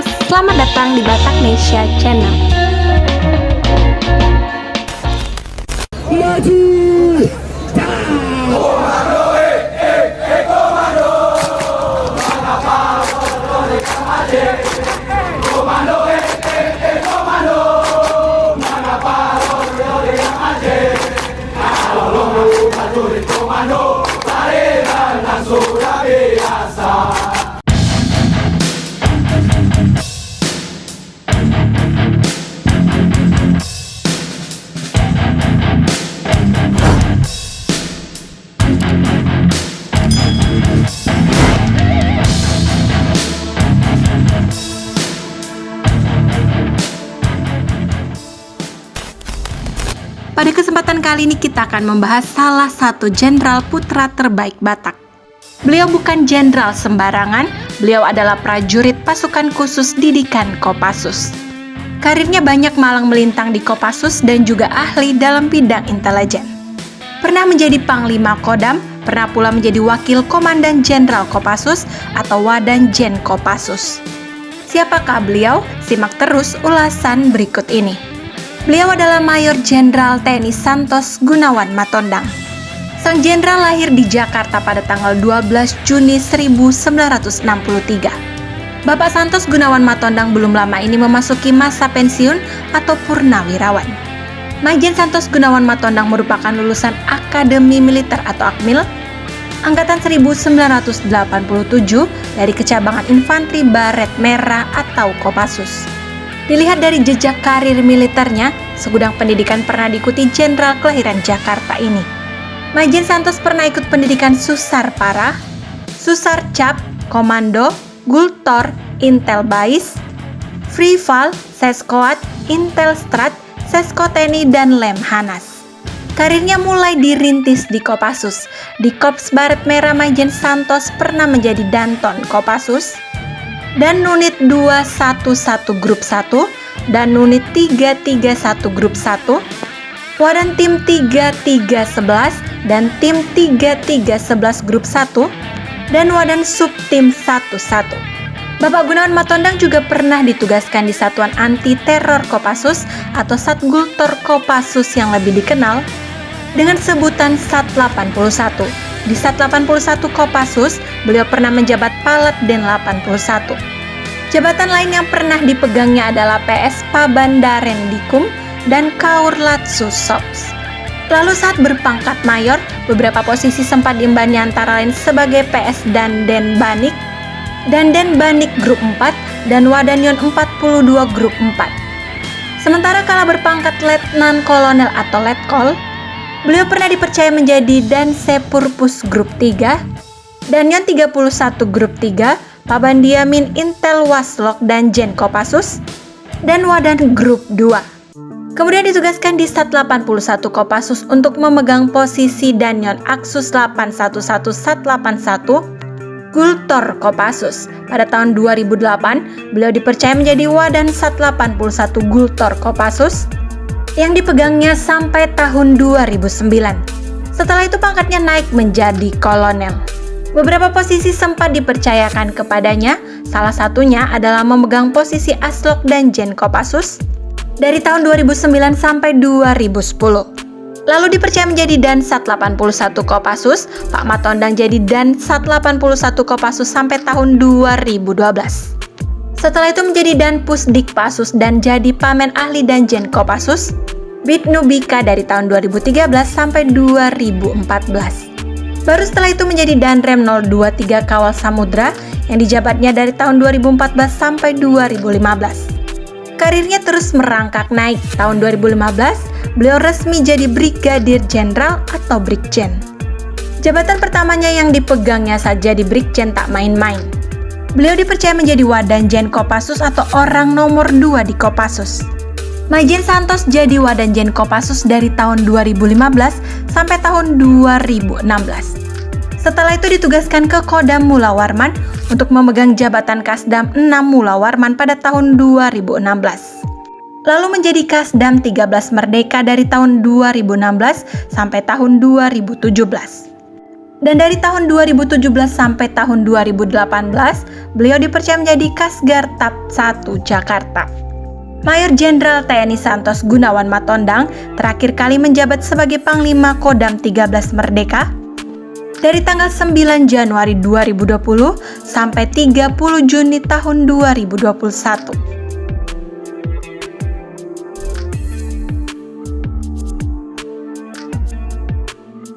selamat datang di Bataknesia Channel. Maju! Pada kesempatan kali ini kita akan membahas salah satu jenderal putra terbaik Batak. Beliau bukan jenderal sembarangan, beliau adalah prajurit pasukan khusus didikan Kopassus. Karirnya banyak malang melintang di Kopassus dan juga ahli dalam bidang intelijen. Pernah menjadi Panglima Kodam, pernah pula menjadi Wakil Komandan Jenderal Kopassus atau Wadanjen Kopassus. Siapakah beliau? Simak terus ulasan berikut ini. Beliau adalah Mayor Jenderal TNI Santos Gunawan Matondang. Sang jenderal lahir di Jakarta pada tanggal 12 Juni 1963. Bapak Santos Gunawan Matondang belum lama ini memasuki masa pensiun atau purnawirawan. Majen Santos Gunawan Matondang merupakan lulusan Akademi Militer atau Akmil Angkatan 1987 dari Kecabangan Infanteri Baret Merah atau Kopassus. Dilihat dari jejak karir militernya, segudang pendidikan pernah diikuti jenderal kelahiran Jakarta ini. Majen Santos pernah ikut pendidikan Susar Parah, Susar Cap, Komando, Gultor, Intel Bais, Frival, Seskoat, Intel Strat, Seskoteni, dan Lemhanas. Karirnya mulai dirintis di Kopassus. Di Korps Baret Merah, Majen Santos pernah menjadi Danton Kopassus, dan Unit 211 Grup 1, dan Unit 331 Grup 1, Wadan Tim 3311 dan Tim 3311 Grup 1, dan Wadan Sub Tim 11. Bapak Gunawan Matondang juga pernah ditugaskan di Satuan Anti Teror Kopassus atau Satgultor Kopassus yang lebih dikenal dengan sebutan Sat 81. Di Sat 81 Kopassus, beliau pernah menjabat Palet Den 81. Jabatan lain yang pernah dipegangnya adalah PS Pabandaren Dikum dan Kaurlatsus Sops. Lalu saat berpangkat mayor, beberapa posisi sempat diembannya antara lain sebagai PS Danden Banik, Danden Banik Grup 4, dan Wadanyon 42 Grup 4. Sementara kala berpangkat Letnan Kolonel atau Letkol, beliau pernah dipercaya menjadi Dansepurpus Grup 3, Danyon 31 Grup 3, Pabandiamin Intel Waslok dan Jen Kopassus, dan Wadan Grup 2. Kemudian ditugaskan di Sat 81 Kopassus untuk memegang posisi Danyon Aksus 811 Sat 81 Gultor Kopassus. Pada tahun 2008, beliau dipercaya menjadi Wadan Sat 81 Gultor Kopassus yang dipegangnya sampai tahun 2009. Setelah itu pangkatnya naik menjadi kolonel. Beberapa posisi sempat dipercayakan kepadanya, salah satunya adalah memegang posisi Aslok dan Jen Kopassus dari tahun 2009 sampai 2010. Lalu dipercaya menjadi Dansat 81 Kopassus, Pak Matondang jadi Dansat 81 Kopassus sampai tahun 2012. Setelah itu menjadi Danpus Dikpasus dan jadi Pamen Ahli Danjen Kopassus, Bitnubika dari tahun 2013 sampai 2014. Baru setelah itu menjadi Danrem 023 Kawal Samudra yang dijabatnya dari tahun 2014 sampai 2015. Karirnya terus merangkak naik. Tahun 2015, beliau resmi jadi Brigadir Jenderal atau Brigjen. Jabatan pertamanya yang dipegangnya saja di Brigjen tak main-main. Beliau dipercaya menjadi Wadanjen Kopassus atau orang nomor 2 di Kopassus. Majen Santos jadi Wadanjen Kopassus dari tahun 2015 sampai tahun 2016. Setelah itu ditugaskan ke Kodam Mula Warman untuk memegang jabatan Kasdam 6 Mula Warman pada tahun 2016. Lalu menjadi Kasdam 13 Merdeka dari tahun 2016 sampai tahun 2017. Dan dari tahun 2017 sampai tahun 2018, beliau dipercaya menjadi Kasgar TAP 1 Jakarta. Mayor Jenderal TNI Santos Gunawan Matondang terakhir kali menjabat sebagai Panglima Kodam 13 Merdeka dari tanggal 9 Januari 2020 sampai 30 Juni tahun 2021.